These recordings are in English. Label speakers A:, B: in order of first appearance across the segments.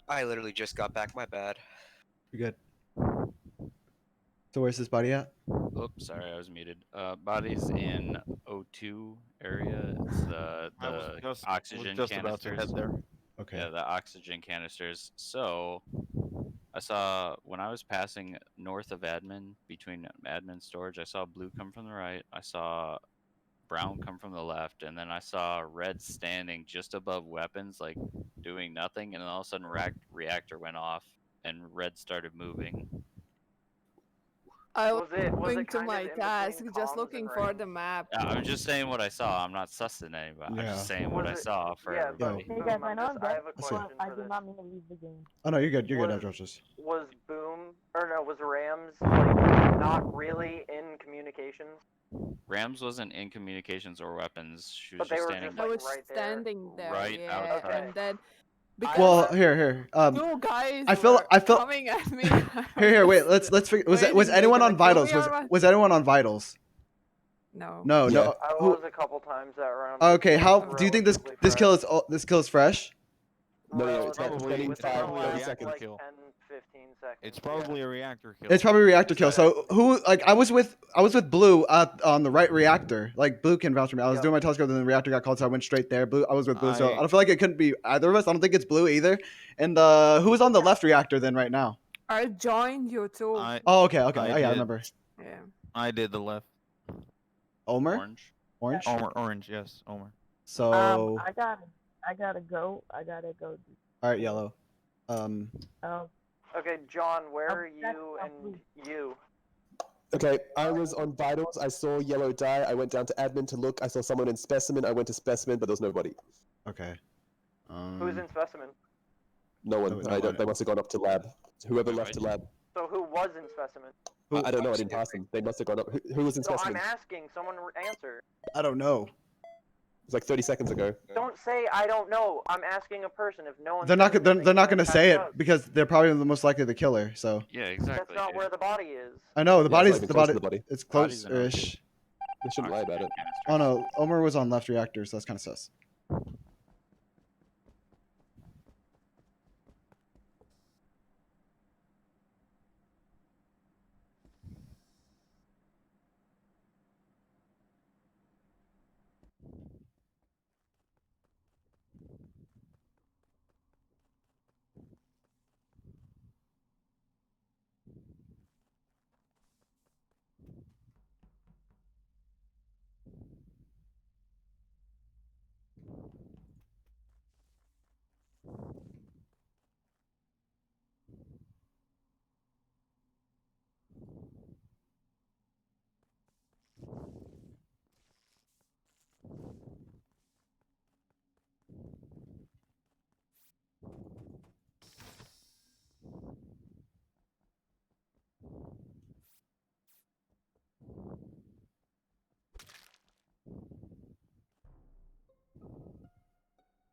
A: I literally just got back. My bad.
B: You're good. So where's this body at?
C: Oops, sorry, I was muted. Bodies in O2 area. It's the oxygen
D: just about to
C: canisters.
D: head there.
B: Okay.
C: Yeah, the oxygen canisters. So I saw when I was passing north of admin, between admin storage, I saw blue come from the right. I saw brown come from the left, and then I saw red standing just above weapons, like doing nothing. And then all of a sudden, reactor went off, and red started moving.
E: I was
F: Was
E: going
F: it
E: to
F: kind
E: my
F: of in
E: task,
F: between
E: just
F: comms
E: looking
F: and
E: for
F: range?
E: the map.
C: I'm just saying what I saw. I'm not sussing anybody. I'm
B: Yeah.
C: just saying what I
F: Was it-
C: saw for
F: yeah, but
C: everybody.
B: Yo.
G: Hey guys,
F: Boom,
G: I know I'm
F: I
G: dead,
F: have a
B: Let's see.
F: question
G: but I
F: for
G: did
F: this.
G: not mean to leave the game.
B: Oh no, you're good. You're good,
F: Was-
B: Androsis.
F: Was Boom, or no, was Rams, like, not really in communications?
C: Rams wasn't in communications or weapons. She was
F: But they
C: just
F: were
C: standing
F: just,
E: I
F: like,
E: was
F: right there.
E: standing there,
C: right
E: yeah,
C: outside.
E: and then
B: Well,
E: because
B: here.
E: two guys
B: I feel
E: were coming at me.
B: Here. Wait. Let's figure. Was
E: waiting,
B: anyone
E: they're
B: on
E: gonna kill
B: vitals?
E: me or what?
B: Was anyone on vitals?
E: No.
B: No.
D: Yeah.
B: No.
F: I
B: Who?
F: was a couple times that round.
B: Okay. How
F: Relatively
B: do you think this
F: fresh.
B: kill is fresh?
H: No, it's not.
F: Relatively,
D: It's
F: within the
D: probably a
F: last,
D: reactor
F: like,
D: kill.
F: 10, 15 seconds.
D: It's probably a reactor kill.
B: It's probably a reactor kill.
F: Yeah.
B: So who? Like I was with Blue on the right reactor. Like Blue can vouch for me. I was
F: Yep.
B: doing my telescope, and the reactor got called, so I went straight there. I was with Blue, so I
D: I-
B: don't feel like it couldn't be either of us. I don't think it's Blue either. And who was on the left reactor then right now?
E: I joined you too.
B: Oh, okay.
D: I
B: Yeah, I
D: did.
B: remember.
E: Yeah.
D: I did the left.
B: Omer. Orange.
D: Orange, yes, Omer.
B: So.
G: I gotta go. I gotta go.
B: All right, yellow.
F: Okay, John, where are you and you?
H: Okay, I was on vitals. I saw yellow die. I went down to admin to look. I saw someone in specimen. I went to specimen, but there was nobody.
B: Okay.
F: Who's in specimen?
H: No one.
B: No one.
H: They must have gone up to lab. Whoever
C: Wait,
H: left to lab.
F: So who was in specimen?
H: I don't know. I didn't pass them. They must have gone up. Who was in
F: So I'm
H: specimen?
F: asking, someone answer.
B: I don't know.
H: It was like 30 seconds ago.
F: Don't say I don't know. I'm asking a person. If no one.
B: They're not gonna say it because they're probably the most likely the killer. So.
C: Yeah,
F: That's
C: exactly.
F: not where the body is.
B: I know the
H: Yeah,
B: body's
H: it's not
B: the
H: even close
B: body.
H: to the body.
B: It's
C: Body's in
B: close-ish.
H: They shouldn't lie about it.
B: Oh no, Omer was on left reactor, so that's kind of sus.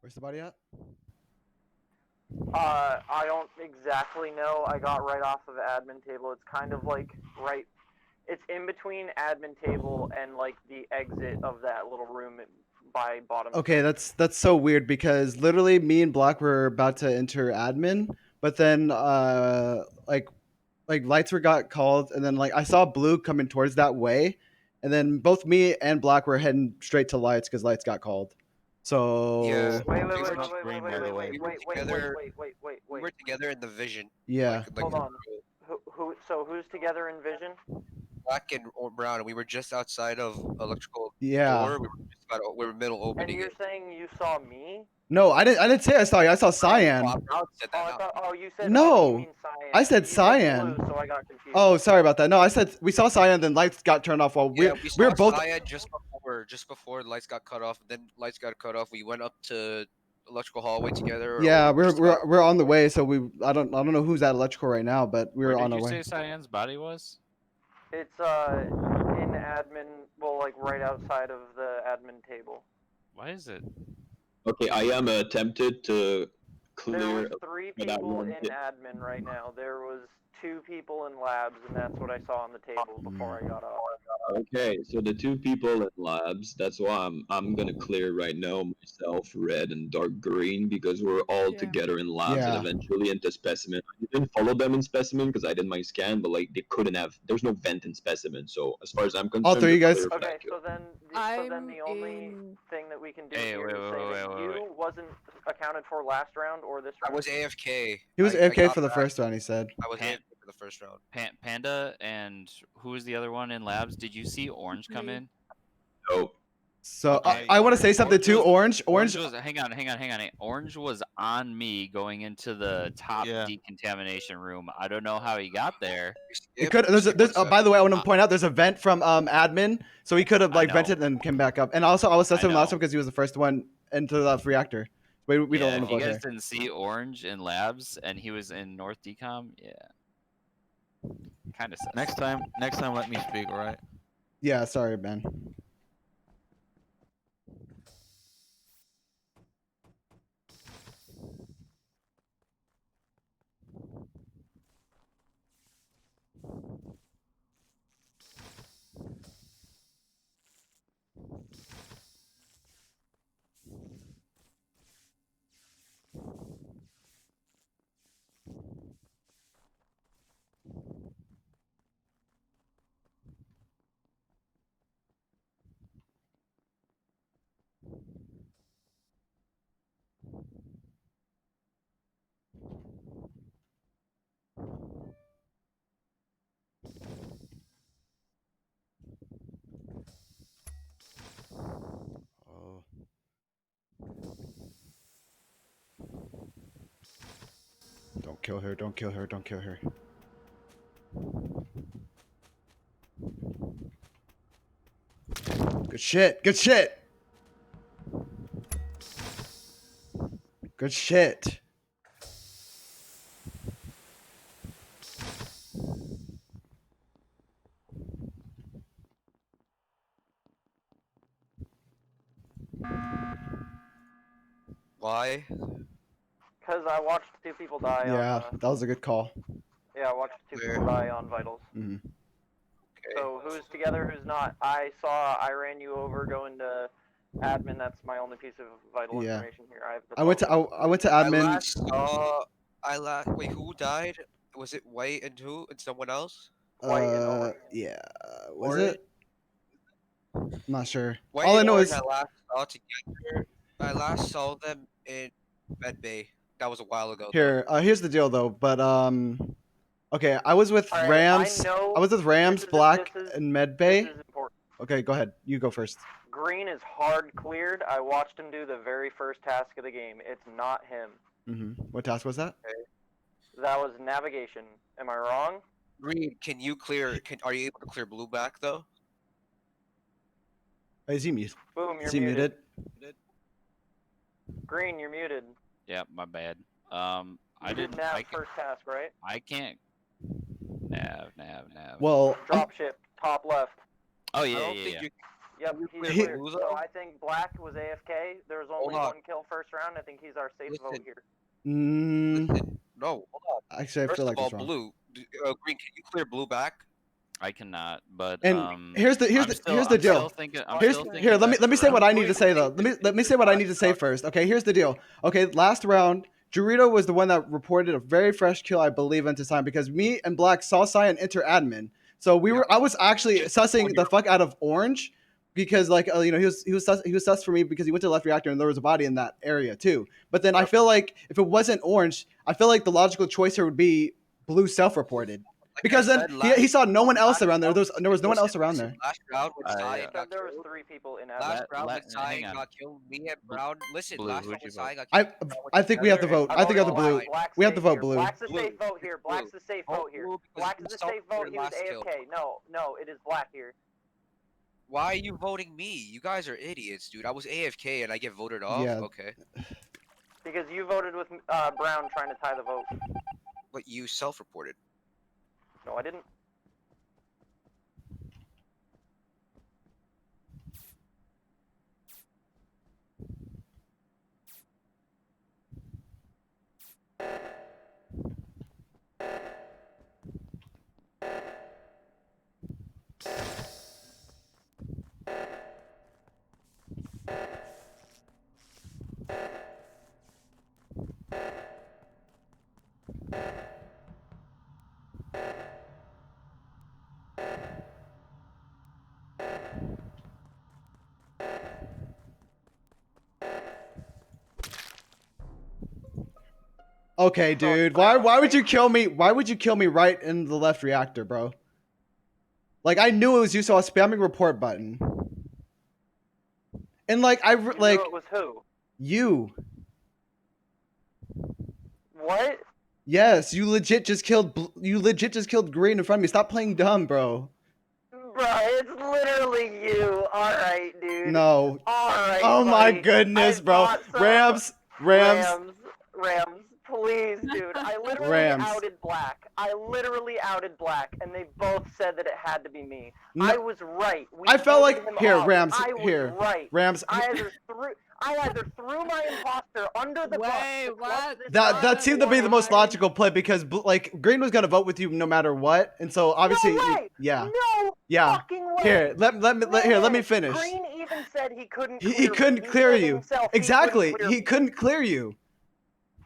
B: Where's the body at?
F: I don't exactly know. I got right off of the admin table. It's kind of like right. It's in between admin table and like the exit of that little room by bottom.
B: Okay, that's so weird because literally me and Black were about to enter admin, but then like lights got called, and then like I saw Blue coming towards that way, and then both me and Black were heading straight to lights because lights got called. So
A: Yeah.
F: Wait,
A: We were together in the vision.
B: yeah.
A: Like
F: Hold on. Who's together in vision?
A: black and brown, and we were just outside of electrical
B: Yeah.
A: door. We were middle
F: And
A: opening
F: you're
A: it.
F: saying you saw me?
B: No, I didn't say I saw you. I saw cyan.
A: Brown said
F: Oh,
A: that.
F: I
A: not
F: thought.
A: me.
F: Oh, you said.
B: No.
F: Oh, you mean cyan?
B: I said
F: You
B: cyan.
F: blue, so I got confused.
B: Oh, sorry about that. No, I said we saw cyan, then lights got turned off while
A: Yeah, we
B: we
A: saw
B: were both.
A: cyan just before the lights got cut off. Then lights got cut off. We went up to electrical hallway together.
B: Yeah,
A: or just about-
B: we're on the way, so I don't know who's at electrical right now, but we
C: Where
B: were
C: did
B: on our
C: you
B: way.
C: say Cyan's body was?
F: It's in admin. Well, like right outside of the admin table.
C: Why is it?
I: Okay, I am tempted to
F: There
I: clear.
F: was 3
I: that
F: people
I: one
F: in
I: bit.
F: admin right now. There was 2 people in labs, and that's what I saw on the table before I got off.
I: Okay, so the 2 people in labs, that's why I'm gonna clear right now myself, red and dark green, because we're all
E: Yeah.
I: together in labs and
B: Yeah.
I: eventually into specimen. I didn't follow them in specimen because I did my scan, but like they couldn't have. There's no vent in specimen, so as far as I'm concerned,
B: three
I: you're
B: guys-
I: clear for
F: Okay,
I: that kill.
F: so then the only thing that we can do
C: Hey,
F: here
C: wait,
F: is
C: wait,
F: say
C: wait,
F: that
C: wait,
F: you
C: wait.
F: wasn't accounted for last round or this
A: I
F: round.
A: was AFK.
B: He was
A: I
B: AFK
A: got
B: for the
A: back.
B: first round. He said.
A: I was
C: Pan-
A: AFK for the first round.
C: Panda and who was the other one in labs? Did you see Orange come
E: Me.
C: in?
I: No.
B: So
C: Okay.
B: I want to say something too. Orange.
C: Orange was hang on. Orange was on me going into the top
D: Yeah.
C: decontamination room. I don't know how he got there.
B: It could. There's by the way, I want to point out there's a vent from admin, so he could have
C: I
B: like
C: know.
B: vented and came back up. And also, I was sus
C: I
B: him last
C: know.
B: time because he was the first one into the reactor. We don't
C: Yeah,
B: want to
C: if you
B: vote
C: guys
B: here.
C: didn't see Orange in labs and he was in North Decom, yeah. Kind of sus.
D: Next time, let me speak. All right.
B: Yeah, sorry, man. Oh. Don't kill her, don't kill her, don't kill her. Good shit, good shit. Good shit.
A: Why?
F: Because I watched 2 people die
B: Yeah,
F: on.
B: that was a good call.
F: Yeah, I watched 2
A: Where?
F: people die on vitals.
B: Hmm.
A: Okay.
F: So who's together, who's not? I ran you over going to admin. That's my only piece of vital
B: Yeah.
F: information here.
B: I went to admin.
A: Wait, who died? Was it White and who? And someone else?
F: White and orange.
B: Yeah. Was
A: Orange?
B: it? I'm not sure.
A: White
B: All I
A: and
B: know
A: Orange
B: is
A: I last saw together. I last saw them in Med Bay. That was a while ago. though.
B: here. Here's the deal, though. But okay. I was with
F: All right,
B: Rams.
F: I know
B: I was with Rams,
F: this is-
B: Black,
F: this is-
B: and Medbay.
F: This is important.
B: Okay, go ahead. You go first.
F: Green is hard cleared. I watched him do the very first task of the game. It's not him.
B: What task was that?
F: That was navigation. Am I wrong?
A: Green, can you clear? Are you able to clear blue back though?
B: Is he muted?
F: Boom, you're
B: Is he
F: muted.
B: muted?
F: Green, you're muted.
C: Yeah, my bad.
F: You
C: I
F: did
C: didn't.
F: nav first task, right?
C: I can't. Nav.
B: Well,
F: Drop ship, top left.
C: Oh
A: I
C: yeah,
A: don't
C: yeah,
A: think
C: yeah.
A: you.
F: Yep, he's
B: He-
F: clear. So I think Black was AFK. There was only
A: on.
F: one kill first round. I think he's our safe vote
A: Listen.
F: here.
A: Listen, no, hold on.
B: Actually, I
A: First
B: feel like
A: of all,
B: it's wrong.
A: blue. Green, can you clear blue back?
C: I cannot. But
B: And here's the
C: I'm still
B: deal.
C: thinking, I'm
B: Here's
C: still thinking
B: here. Let me
C: back
B: say
C: around.
B: what I need to say though. Let me say what I need to say first. Okay, here's the deal. Okay, last round, Dorito was the one that reported a very fresh kill, I believe, into Cyan because me and Black saw Cyan enter admin. So I was actually
A: Just
B: sussing
A: on
B: the
A: your-
B: fuck out of Orange because like he was sus for me because he went to the left reactor and there was a body in that area too. But then I feel like if it wasn't Orange, I feel like the logical choice here would be Blue self-reported.
A: Like
B: Because
A: I
B: then
A: said, last
B: he saw no one else
A: last
B: around there.
A: round-
B: There was no one else
A: listen,
B: around
A: listen,
B: there.
A: Last round when
C: I,
A: Cyan
F: Said
A: got
F: there was
A: killed.
F: 3 people in
A: Last
F: admin.
A: round when
C: hang
A: Cyan
C: on.
A: got killed, me and Brown. Listen,
C: Blue,
A: last
C: who'd
A: round when
C: you
A: Cyan
C: vote?
A: got killed.
B: I think we have to vote. I think we have to blue.
F: Black's
B: We have to
F: safe
B: vote
F: here.
B: blue.
F: Black's the
A: Blue.
F: safe vote here.
A: Blue.
F: Black's the safe
A: Vote
F: vote here.
A: blue because
F: Black
A: you
F: is the
A: self
F: safe vote.
A: reported
F: He was
A: last kill.
F: AFK. No, it is Black here.
A: Why are you voting me? You guys are idiots, dude. I was AFK and I get voted off.
B: Yeah.
A: Okay.
F: Because you voted with Brown trying to tie the vote.
A: But you self-reported.
F: No, I didn't.
B: Okay, dude. Why would you kill me? Why would you kill me right in the left reactor, bro? Like I knew it was you, so I was spamming report button. And like
F: You knew it was who?
B: you.
F: What?
B: Yes, you legit just killed green in front of me. Stop playing dumb, bro.
F: Bro, it's literally you. Alright, dude.
B: No.
F: Alright,
B: Oh my
F: buddy.
B: goodness,
F: I
B: bro.
F: thought so.
B: Rams.
F: Rams, please, dude. I literally
B: Rams.
F: outed Black. And they both said that it had to be me.
B: No-
F: I was right. We
B: I felt
F: voted
B: like
F: him
B: here,
F: off.
B: Rams.
F: I was
B: Here,
F: right.
B: Rams.
F: I either threw my imposter under the bus.
E: Wait,
F: to clutch
E: what?
F: this
B: That
F: round,
B: seemed to be
F: or
B: the most
F: I-
B: logical play because like green was gonna vote with you no matter what, and so obviously,
F: No way!
B: yeah,
F: No
B: yeah.
F: fucking way!
B: Here, let me finish.
F: Green even said he couldn't.
B: He
F: Clear me.
B: couldn't
F: He
B: clear
F: said
B: you.
F: himself
B: Exactly.
F: He
B: He couldn't clear you.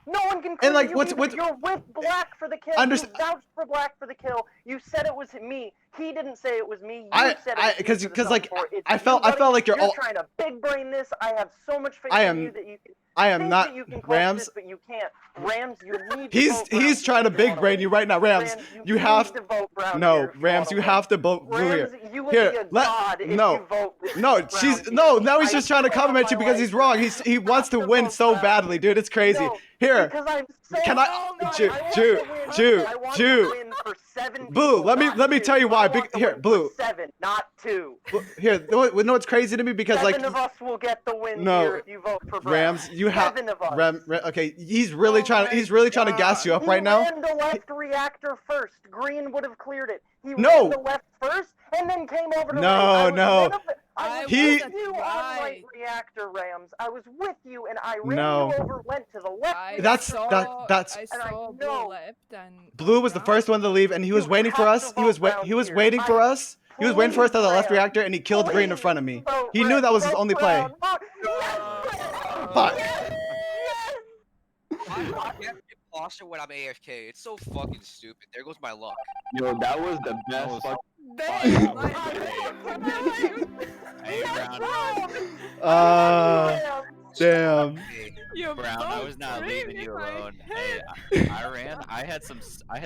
F: No one can clear
B: like,
F: you
B: what's-
F: either.
B: what's-
F: You're with Black for the kill. You vouched for Black for the kill. You said it was me. He didn't say it was me. You said it was me
B: because like I
F: you,
B: felt
F: buddy.
B: like you're all.
F: trying to big brain this. I have so much faith
B: I
F: in
B: am-
F: you that you can.
B: I am
F: think
B: not
F: that you can clutch
B: Rams.
F: This, but you can't. Rams, you need to vote Brown
B: He's trying to
F: if you
B: big
F: wanna
B: brain
F: win.
B: you right now, Rams. You
F: need
B: have
F: to vote Brown
B: no
F: here if
B: Rams.
F: wanna
B: You
F: win.
B: have to vote blue here.
F: Rams, you will
B: Here,
F: be a god if
B: no,
F: you vote
B: no,
F: Brown
B: she's
F: here.
B: no. Now he's
F: I
B: just trying to
F: swear
B: compliment
F: on
B: you
F: my
B: because
F: life,
B: he's wrong. He wants to
F: have to
B: win
F: vote
B: so
F: Brown
B: badly, dude. It's crazy.
F: No,
B: Here,
F: because I'm so
B: can I?
F: I want
B: Jew,
F: to win.
B: Jew,
F: I want
B: Jew.
F: to win for 7
B: Blue,
F: people,
B: let me
F: not 2.
B: tell you why.
F: I want to
B: Here,
F: win for
B: Blue.
F: 7, not 2.
B: Here, you know what's crazy to me because
F: 7
B: like
F: of us will get the win
B: No.
F: here if you vote for Brown.
B: Rams, you have
F: 7 of us.
B: okay. He's really trying to gas you up
F: He
B: right now.
F: ran the left reactor first. Green would have cleared it. He
B: No.
F: ran the left first and then came over to
B: No,
F: right.
B: no.
F: I was
B: He-
F: with you on right
E: Right.
F: reactor, Rams. I was with you and I ran
B: No.
F: you over, went to the left.
E: I
B: That's-
E: saw,
B: that's-
E: I
F: And I
E: saw
F: know-
E: Blue left and
B: Blue was the
E: Brown.
B: first one to leave, and he was
F: You
B: waiting for
F: have
B: us.
F: to
B: He was
F: vote Brown
B: he was
F: here.
B: waiting for us. He was waiting for us at the left
F: Please,
B: reactor, and he killed green in
F: Please
B: front of me.
F: vote
B: He knew
F: Brown.
B: that was his
F: Vote
B: only play.
F: Brown. Vote- Yes!
B: Fuck.
A: I get imposter when I'm AFK. It's so fucking stupid. There goes my luck.
I: Yo, that was the best fucking.
E: Damn!
C: Hey, Brown.
B: Damn.
A: Hey,
E: You
C: Brown, I
E: both
C: was not
E: screamed
C: leaving you
E: in my
C: alone.
E: head.
C: Hey, I ran. I had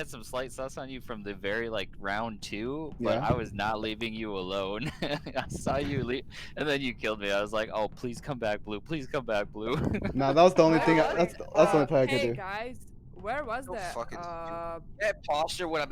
C: some slight sus on you from the very like round 2, but
B: Yeah.
C: I was not leaving you alone. I saw you leave, and then you killed me. I was like, oh, please come back, Blue. Please come back, Blue.
B: No, that was the only
E: Where
B: thing.
E: was
B: That's
E: it?
B: the only play I could
E: Hey
B: do.
E: guys, where was
A: so
E: that?
A: fucking stupid. Imposter when I'm